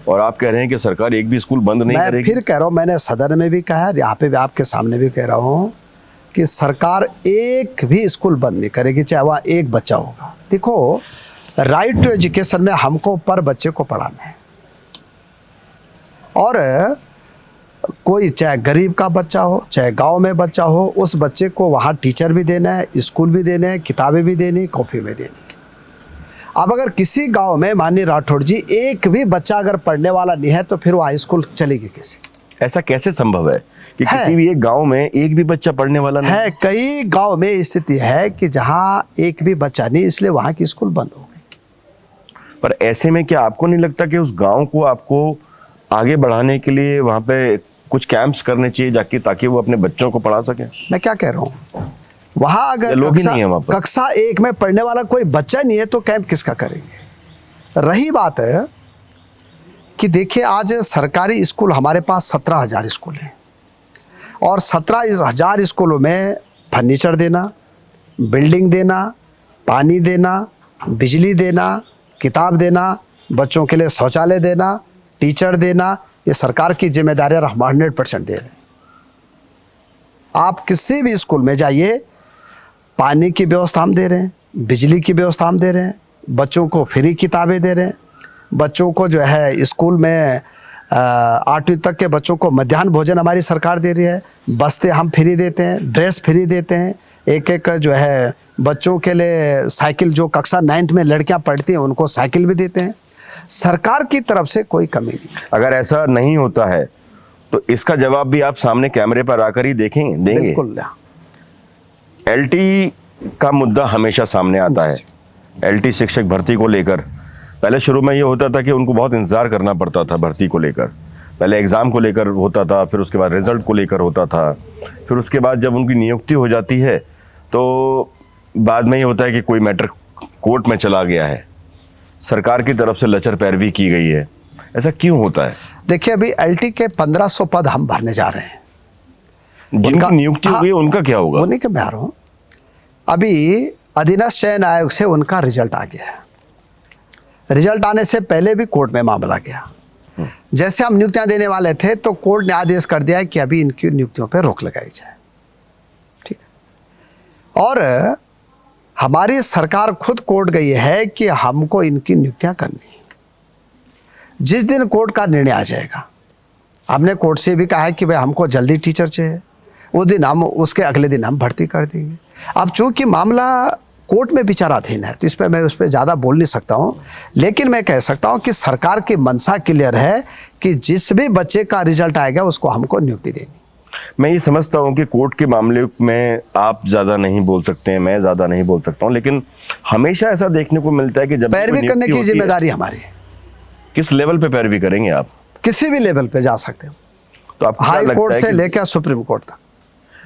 और आप कह रहे हैं कि सरकार एक भी स्कूल बंद नहीं मैं करेगी। फिर कह रहा हूँ, मैंने सदन में भी कहा है, यहाँ पे भी आपके सामने भी कह रहा हूँ कि सरकार एक भी स्कूल बंद नहीं करेगी, चाहे वहाँ एक बच्चा होगा। देखो, राइट टू एजुकेशन में हमको पर बच्चे को पढ़ाना है, और कोई चाहे गरीब का बच्चा हो चाहे गांव में बच्चा हो, उस बच्चे को वहाँ टीचर भी देना है, स्कूल भी देना है, किताबें भी देनी, कॉपी भी देनी। अब अगर किसी गांव में माननीय राठौड़ जी एक भी बच्चा अगर पढ़ने वाला नहीं है तो फिर वहाँ स्कूल चलेगी कैसे? ऐसा कैसे संभव है कि किसी भी एक गांव में एक भी बच्चा पढ़ने वाला नहीं है? कई गांव में स्थिति है कि जहाँ एक भी बच्चा नहीं, इसलिए वहाँ की स्कूल बंद हो गई। पर ऐसे में क्या आपको नहीं लगता कि उस गांव को आपको आगे बढ़ाने के लिए वहाँ पे कुछ कैंप्स करने चाहिए जाके, ताकि वो अपने बच्चों को पढ़ा सकें? मैं क्या कह रहा हूँ, वहाँ अगर लोग ही नहीं है वहाँ पर। कक्षा 1 में पढ़ने वाला कोई बच्चा नहीं है तो कैंप किसका करेंगे? रही बात है कि देखिए, आज सरकारी स्कूल हमारे पास 17,000 स्कूल हैं, और 17,000 स्कूलों में फर्नीचर देना, बिल्डिंग देना, पानी देना, बिजली देना, किताब देना, बच्चों के लिए शौचालय देना, टीचर देना, ये सरकार की जिम्मेदारी और हम 100% दे रहे हैं। आप किसी भी स्कूल में जाइए, पानी की व्यवस्था हम दे रहे हैं, बिजली की व्यवस्था हम दे रहे हैं, बच्चों को फ्री किताबें दे रहे हैं, बच्चों को जो है स्कूल में 8वीं तक के बच्चों को मध्याह्न भोजन हमारी सरकार दे रही है, बस्ते हम फ्री देते हैं, ड्रेस फ्री देते हैं, एक जो है बच्चों के लिए साइकिल, जो कक्षा 9th में लड़कियां पढ़ती हैं उनको साइकिल भी देते हैं। सरकार की तरफ से कोई कमी नहीं। अगर ऐसा नहीं होता है तो इसका जवाब भी आप सामने कैमरे पर आकर ही देंगे? बिल्कुल। एलटी का मुद्दा हमेशा सामने आता है। एलटी शिक्षक भर्ती को लेकर पहले शुरू में ये होता था कि उनको बहुत इंतजार करना पड़ता था भर्ती को लेकर। पहले एग्ज़ाम को लेकर होता था, फिर उसके बाद रिजल्ट को लेकर होता था, फिर उसके बाद जब उनकी नियुक्ति हो जाती है तो बाद में ये होता है कि कोई मैटर कोर्ट में चला गया है, सरकार की तरफ से लचर पैरवी की गई है। ऐसा क्यों होता है? देखिए, अभी एलटी के 1500 पद हम भरने जा रहे हैं। जिनकी नियुक्ति हो गई उनका क्या होगा? उन्हीं के मैं आ रहा हूँ। अभी अधीनस्थ चयन आयोग से उनका रिजल्ट आ गया है। रिजल्ट आने से पहले भी कोर्ट में मामला गया। जैसे हम नियुक्तियां देने वाले थे तो कोर्ट ने आदेश कर दिया कि अभी इनकी नियुक्तियों पर रोक लगाई जाए। ठीक है। और हमारी सरकार खुद कोर्ट गई है कि हमको इनकी नियुक्तियां करनी है। जिस दिन कोर्ट का निर्णय आ जाएगा, हमने कोर्ट से भी कहा है कि भाई हमको जल्दी टीचर चाहिए, उस दिन हम उसके अगले दिन हम भर्ती कर देंगे। अब चूंकि मामला कोर्ट में विचाराधीन है तो इस पर मैं उस पर ज़्यादा बोल नहीं सकता हूँ, लेकिन मैं कह सकता हूँ कि सरकार की मंशा क्लियर है कि जिस भी बच्चे का रिजल्ट आएगा उसको हमको नियुक्ति देनी। मैं ये समझता हूँ कि कोर्ट के मामले में आप ज़्यादा नहीं बोल सकते हैं, मैं ज़्यादा नहीं बोल सकता हूँ, लेकिन हमेशा ऐसा देखने को मिलता है कि जब पैरवी करने की जिम्मेदारी हमारी है। किस लेवल पे पैरवी करेंगे आप? किसी भी लेवल पे जा सकते हो, तो आपको हाई कोर्ट से लेकर सुप्रीम कोर्ट तक।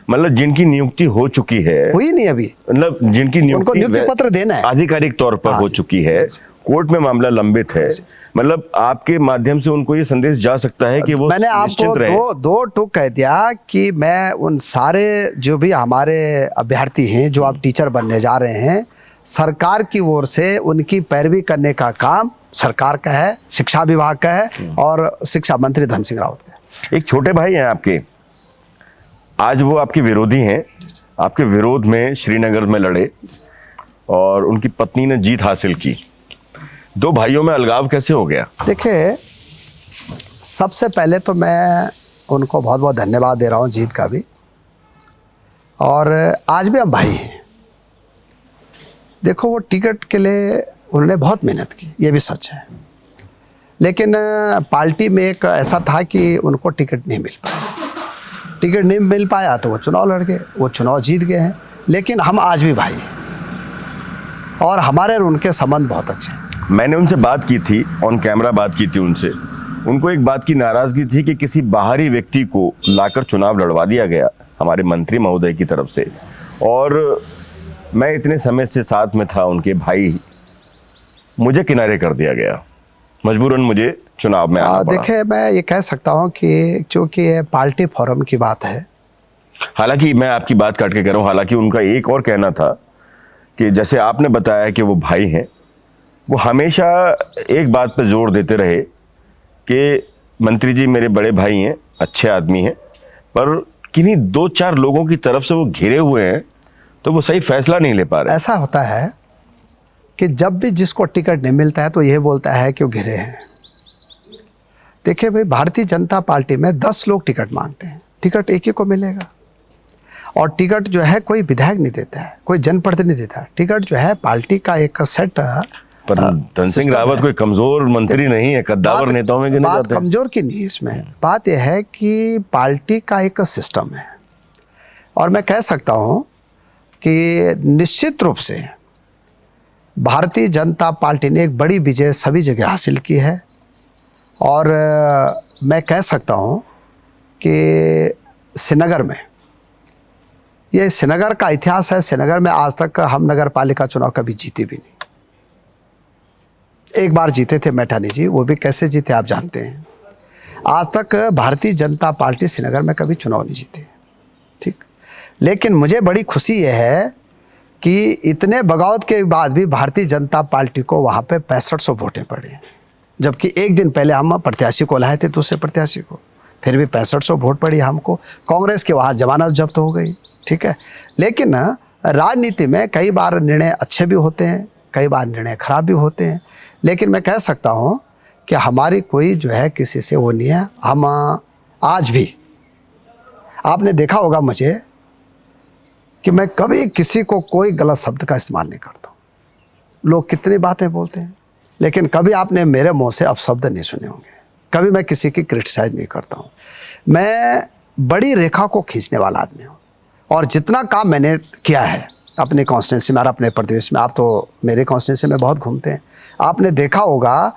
मतलब जिनकी नियुक्ति हो चुकी है, हुई नहीं अभी, मतलब जिनकी उनको नियुक्ति पत्र देना है, आधिकारिक तौर पर हो चुकी है, कोर्ट में मामला लंबित है, मतलब आपके माध्यम से उनको ये संदेश जा सकता है कि वो मैंने आपको दो टूक कह दिया कि मैं उन सारे जो भी हमारे अभ्यर्थी हैं जो आप टीचर बनने जा रहे हैं, सरकार की ओर से उनकी पैरवी करने का काम सरकार का है, शिक्षा विभाग का है और शिक्षा मंत्री धन सिंह रावत का। एक छोटे भाई हैं आपके, आज वो आपके विरोधी हैं, आपके विरोध में श्रीनगर में लड़े और उनकी पत्नी ने जीत हासिल की। दो भाइयों में अलगाव कैसे हो गया? देखिए, सबसे पहले तो मैं उनको बहुत बहुत धन्यवाद दे रहा हूँ, जीत का भी, और आज भी हम भाई हैं। देखो, वो टिकट के लिए उन्होंने बहुत मेहनत की, ये भी सच है, लेकिन पार्टी में एक ऐसा था कि उनको टिकट नहीं मिल पाया। टिकट नहीं मिल पाया तो वो चुनाव लड़ गए, वो चुनाव जीत गए हैं। लेकिन हम आज भी भाई हैं और हमारे और उनके संबंध बहुत अच्छे हैं। मैंने उनसे बात की थी, ऑन कैमरा बात की थी उनसे। उनको एक बात की नाराज़गी थी कि किसी बाहरी व्यक्ति को लाकर चुनाव लड़वा दिया गया हमारे मंत्री महोदय की तरफ से, और मैं इतने समय से साथ में था उनके भाई, मुझे किनारे कर दिया गया, मजबूरन मुझे चुनाव में आना पड़ा। देखिए, मैं ये कह सकता हूँ कि चूँकि ये पार्टी फोरम की बात है। हालांकि मैं आपकी बात काट के कह रहा हूँ, हालांकि उनका एक और कहना था कि जैसे आपने बताया कि वो भाई हैं, वो हमेशा एक बात पर जोर देते रहे कि मंत्री जी मेरे बड़े भाई हैं, अच्छे आदमी हैं, पर किन्हीं 2-4 लोगों की तरफ से वो घिरे हुए हैं, तो वो सही फैसला नहीं ले पा रहे। ऐसा होता है कि जब भी जिसको टिकट नहीं मिलता है तो यह बोलता है कि वो घिरे हैं। देखिए भाई, भारतीय जनता पार्टी में 10 लोग टिकट मांगते हैं, टिकट एक ही को मिलेगा। और टिकट जो है कोई विधायक नहीं देता है, कोई जनप्रतिनिधि देता है। टिकट जो है पार्टी का एक सेट। पर धन सिंह रावत कोई कमजोर मंत्री नहीं है, कद्दावर नेताओं में गिने बात जाते हैं। कमजोर की नहीं, इसमें बात यह है कि पार्टी का एक सिस्टम है। और मैं कह सकता हूं कि निश्चित रूप से भारतीय जनता पार्टी ने एक बड़ी विजय सभी जगह हासिल की है। और मैं कह सकता हूं कि श्रीनगर में, ये श्रीनगर का इतिहास है। श्रीनगर में आज तक हम नगर पालिका चुनाव कभी जीते भी नहीं। एक बार जीते थे मैठानी जी, वो भी कैसे जीते आप जानते हैं। आज तक भारतीय जनता पार्टी श्रीनगर में कभी चुनाव नहीं जीती, ठीक। लेकिन मुझे बड़ी खुशी यह है कि इतने बगावत के बाद भी भारतीय जनता पार्टी को वहाँ पे 6500 वोटें पड़े, जबकि एक दिन पहले हम प्रत्याशी को लाए थे, दूसरे प्रत्याशी को, फिर भी 6500 वोट पड़ी हमको। कांग्रेस के वहाँ जमानत जब्त हो गई, ठीक है। लेकिन राजनीति में कई बार निर्णय अच्छे भी होते हैं, कई बार निर्णय खराब भी होते हैं। लेकिन मैं कह सकता हूँ कि हमारी कोई जो है किसी से वो नहीं है। हम आज भी, आपने देखा होगा मुझे कि मैं कभी किसी को कोई गलत शब्द का इस्तेमाल नहीं करता हूँ। लोग कितनी बातें बोलते हैं, लेकिन कभी आपने मेरे मुंह से अपशब्द नहीं सुने होंगे। कभी मैं किसी की क्रिटिसाइज नहीं करता हूँ। मैं बड़ी रेखा को खींचने वाला आदमी हूँ। और जितना काम मैंने किया है अपने कॉन्स्टिट्यूंसी में और अपने प्रदेश में, आप तो मेरे कॉन्स्टिट्यूंसी में बहुत घूमते हैं, आपने देखा होगा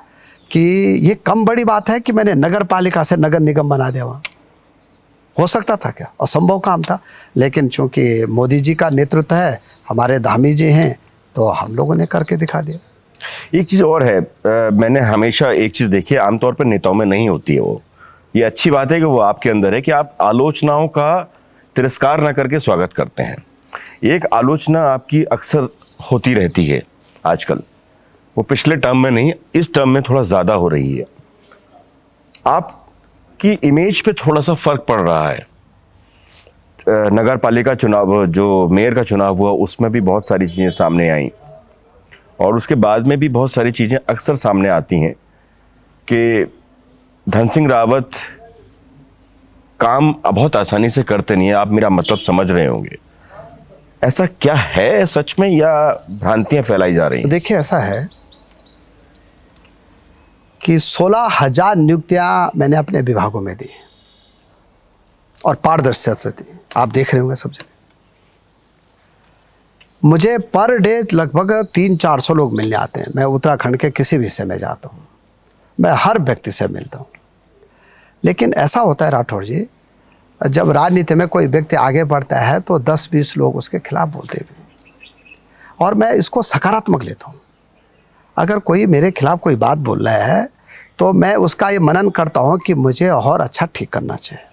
कि ये कम बड़ी बात है कि मैंने नगर पालिका से नगर निगम बना दिया। वहाँ हो सकता था क्या? असंभव काम था। लेकिन चूंकि मोदी जी का नेतृत्व है, हमारे धामी जी हैं, तो हम लोगों ने करके दिखा दिया। एक चीज़ और है, मैंने हमेशा एक चीज़ देखी है, आमतौर पर नेताओं में नहीं होती है वो। ये अच्छी बात है कि वो आपके अंदर है कि आप आलोचनाओं का तिरस्कार न करके स्वागत करते हैं। एक आलोचना आपकी अक्सर होती रहती है आजकल, वो पिछले टर्म में नहीं, इस टर्म में थोड़ा ज़्यादा हो रही है। आपकी इमेज पे थोड़ा सा फर्क पड़ रहा है। नगर पालिका चुनाव, जो मेयर का चुनाव हुआ, उसमें भी बहुत सारी चीज़ें सामने आईं, और उसके बाद में भी बहुत सारी चीज़ें अक्सर सामने आती हैं कि धन सिंह रावत काम बहुत आसानी से करते नहीं है। आप मेरा मतलब समझ रहे होंगे। ऐसा क्या है सच में, या भ्रांतियां फैलाई जा रही हैं? देखिए, ऐसा है कि 16,000 नियुक्तियां मैंने अपने विभागों में दी और पारदर्शिता से दी। आप देख रहे होंगे सब जगह। मुझे पर डे लगभग 300-400 लोग मिलने आते हैं। मैं उत्तराखंड के किसी भी हिस्से में जाता हूँ, मैं हर व्यक्ति से मिलता हूँ। लेकिन ऐसा होता है राठौर जी, जब राजनीति में कोई व्यक्ति आगे बढ़ता है तो 10-20 लोग उसके खिलाफ बोलते भी, और मैं इसको सकारात्मक लेता हूँ। अगर कोई मेरे खिलाफ कोई बात बोल रहा है तो मैं उसका ये मनन करता हूँ कि मुझे और अच्छा ठीक करना चाहिए।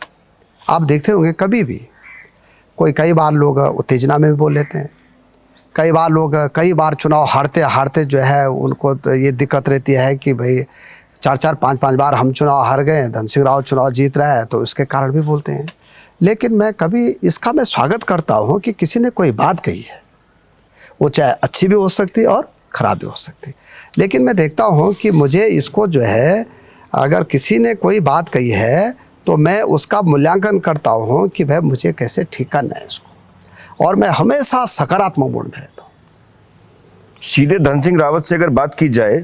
आप देखते होंगे कभी भी कई बार लोग उत्तेजना में भी बोल लेते हैं। कई बार चुनाव हारते हारते जो है उनको तो ये दिक्कत रहती है कि भाई 4-4, 5-5 बार हम चुनाव हार गए, धन सिंह रावत चुनाव जीत रहा है, तो उसके कारण भी बोलते हैं। लेकिन मैं कभी इसका मैं स्वागत करता हूँ कि किसी ने कोई बात कही है, वो चाहे अच्छी भी हो सकती है और ख़राब भी हो सकती है। लेकिन मैं देखता हूँ कि मुझे इसको जो है, अगर किसी ने कोई बात कही है तो मैं उसका मूल्यांकन करता हूँ कि भाई मुझे कैसे ठीक करना है इसको, और मैं हमेशा सकारात्मक मोड में रहता हूँ। सीधे धन सिंह रावत से अगर बात की जाए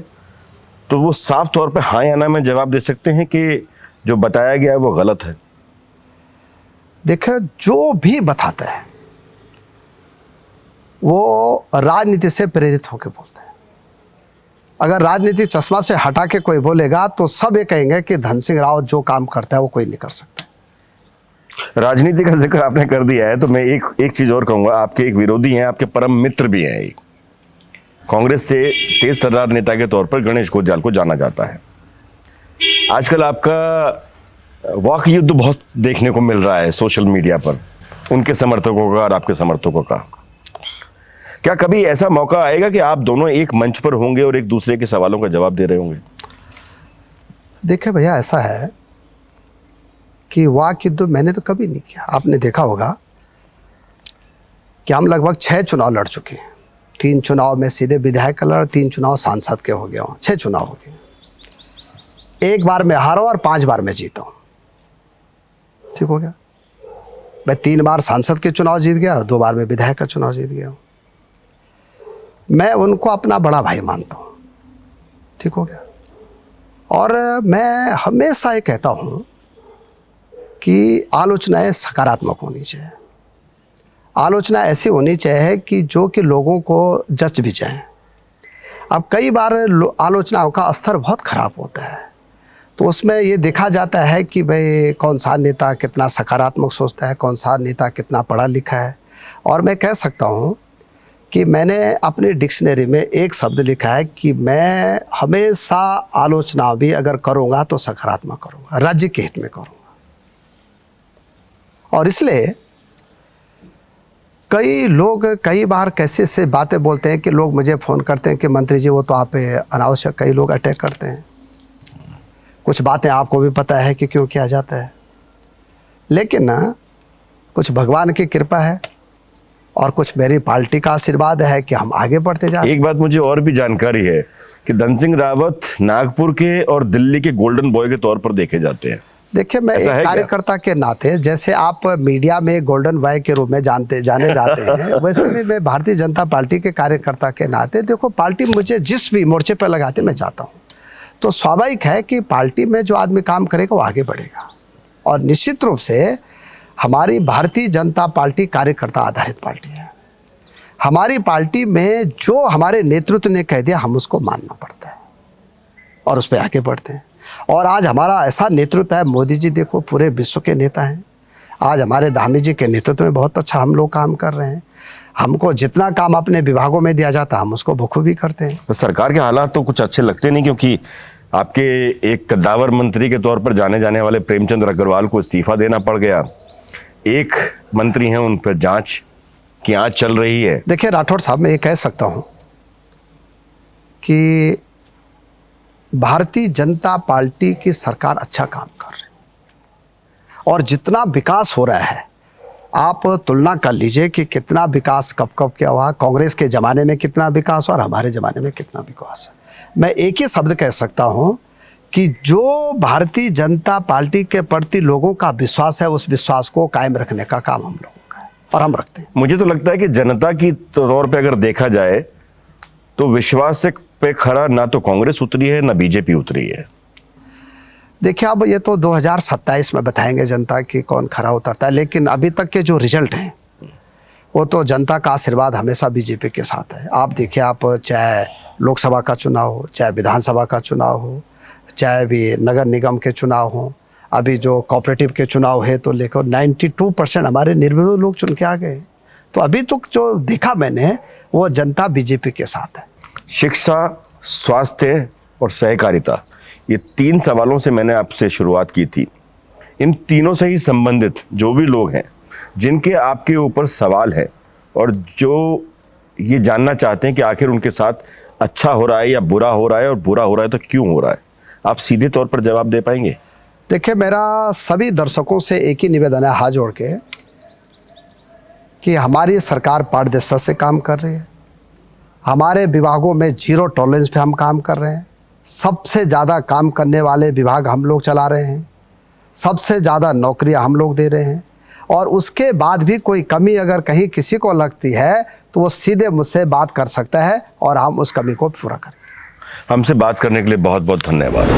तो वो साफ तौर पे हाँ या ना में जवाब दे सकते हैं कि जो बताया गया है वो गलत है। देखिए, जो भी बताते हैं वो राजनीति से प्रेरित होकर बोलते हैं। अगर राजनीति चश्मा से हटा के कोई बोलेगा तो सब ये कहेंगे कि धन सिंह रावत जो काम करता है वो कोई नहीं कर सकता। राजनीति का जिक्र आपने कर दिया है तो मैं एक चीज और कहूंगा। आपके एक विरोधी हैं, आपके परम मित्र भी हैं। एक कांग्रेस से तेज तर्रार नेता के तौर पर गणेश गोंदियाल को जाना जाता है। आजकल आपका वाक युद्ध बहुत देखने को मिल रहा है सोशल मीडिया पर, उनके समर्थकों का और आपके समर्थकों का। क्या कभी ऐसा मौका आएगा कि आप दोनों एक मंच पर होंगे और एक दूसरे के सवालों का जवाब दे रहे होंगे? देखिए भैया, ऐसा है कि वाक युद्ध मैंने तो कभी नहीं किया। आपने देखा होगा कि हम लगभग 6 चुनाव लड़ चुके हैं। 3 चुनाव में सीधे विधायक लड़, 3 चुनाव सांसद के हो गए हों, 6 चुनाव हो गए। 1 बार मैं हारा और 5 बार मैं जीता हूँ। ठीक हो गया। मैं 3 बार सांसद के चुनाव जीत गया, 2 बार मैं विधायक का चुनाव जीत गया हूँ। मैं उनको अपना बड़ा भाई मानता हूँ। ठीक हो गया। और मैं हमेशा ये कहता हूँ कि आलोचनाएं सकारात्मक होनी चाहिए। आलोचना ऐसी होनी चाहिए कि जो कि लोगों को जच भी जाए। अब कई बार आलोचनाओं का स्तर बहुत ख़राब होता है, तो उसमें ये देखा जाता है कि भाई कौन सा नेता कितना सकारात्मक सोचता है, कौन सा नेता कितना पढ़ा लिखा है। और मैं कह सकता हूँ कि मैंने अपनी डिक्शनरी में एक शब्द लिखा है कि मैं हमेशा आलोचना भी अगर करूँगा तो सकारात्मक करूँगा, राज्य के हित में करूँगा। और इसलिए कई लोग कई बार कैसे से बातें बोलते हैं कि लोग मुझे फ़ोन करते हैं कि मंत्री जी वो तो आप पे अनावश्यक कई लोग अटैक करते हैं। कुछ बातें आपको भी पता है कि क्यों किया जाता है, लेकिन ना कुछ भगवान की कृपा है और कुछ मेरी पार्टी का आशीर्वाद है कि हम आगे बढ़ते जा रहे हैं। एक बात मुझे और भी जानकारी है कि धन सिंह रावत नागपुर के और दिल्ली के गोल्डन बॉय के तौर पर देखे जाते हैं। देखिए, मैं एक कार्यकर्ता के नाते, जैसे आप मीडिया में गोल्डन बॉय के रूप में जाने जाते हैं, वैसे भी मैं भारतीय जनता पार्टी के कार्यकर्ता के नाते, देखो पार्टी मुझे जिस भी मोर्चे पर लगाते मैं जाता हूँ। तो स्वाभाविक है कि पार्टी में जो आदमी काम करेगा वो आगे बढ़ेगा। और निश्चित रूप से हमारी भारतीय जनता पार्टी कार्यकर्ता आधारित पार्टी है। हमारी पार्टी में जो हमारे नेतृत्व ने कह दिया हम उसको मानना पड़ता है और उस पर आगे बढ़ते हैं। और आज हमारा ऐसा नेतृत्व है, मोदी जी देखो पूरे विश्व के नेता हैं। आज हमारे धामी जी के नेतृत्व में बहुत अच्छा हम लोग काम कर रहे हैं। हमको जितना काम अपने विभागों में दिया जाता है हम उसको बखूबी करते हैं। तो सरकार के हालात तो कुछ अच्छे लगते नहीं, क्योंकि आपके एक कद्दावर मंत्री के तौर पर जाने जाने वाले प्रेमचंद अग्रवाल को इस्तीफा देना पड़ गया। एक मंत्री हैं, उन पर जांच की आंच चल रही है। देखिए राठौड़ साहब, मैं ये कह सकता हूँ कि भारतीय जनता पार्टी की सरकार अच्छा काम कर रही है और जितना विकास हो रहा है आप तुलना कर लीजिए कि कितना विकास कब कब क्या हुआ। कांग्रेस के ज़माने में कितना विकास और हमारे ज़माने में कितना विकास है। मैं एक ही शब्द कह सकता हूँ कि जो भारतीय जनता पार्टी के प्रति लोगों का विश्वास है उस विश्वास को कायम रखने का काम हम लोगों का है और हम रखते हैं। मुझे तो लगता है कि जनता की तौर पे अगर देखा जाए तो विश्वास से पे खरा ना तो कांग्रेस उतरी है ना बीजेपी उतरी है। देखिए, अब ये तो 2027 में बताएंगे जनता की कौन खरा उतरता है, लेकिन अभी तक के जो रिजल्ट हैं वो तो जनता का आशीर्वाद हमेशा बीजेपी के साथ है। आप देखिए, आप चाहे लोकसभा का चुनाव हो, चाहे विधानसभा का चुनाव हो, चाहे भी नगर निगम के चुनाव हो, अभी जो कोऑपरेटिव के चुनाव है तो लेकर 92% हमारे निर्विरोध लोग चुन के आ गए। तो अभी तक जो देखा मैंने वो जनता बीजेपी के साथ है। शिक्षा, स्वास्थ्य और सहकारिता, ये 3 सवालों से मैंने आपसे शुरुआत की थी। इन तीनों से ही संबंधित जो भी लोग हैं जिनके आपके ऊपर सवाल है और जो ये जानना चाहते हैं कि आखिर उनके साथ अच्छा हो रहा है या बुरा हो रहा है, और बुरा हो रहा है तो क्यों हो रहा है, आप सीधे तौर पर जवाब दे पाएंगे? देखिए, मेरा सभी दर्शकों से एक ही निवेदन है हाथ जोड़ के कि हमारी सरकार पारदर्शिता से काम कर रही है। हमारे विभागों में 0 टॉलरेंस पे हम काम कर रहे हैं। सबसे ज़्यादा काम करने वाले विभाग हम लोग चला रहे हैं। सबसे ज़्यादा नौकरियां हम लोग दे रहे हैं। और उसके बाद भी कोई कमी अगर कहीं किसी को लगती है तो वो सीधे मुझसे बात कर सकता है और हम उस कमी को पूरा करें। हमसे बात करने के लिए बहुत बहुत धन्यवाद।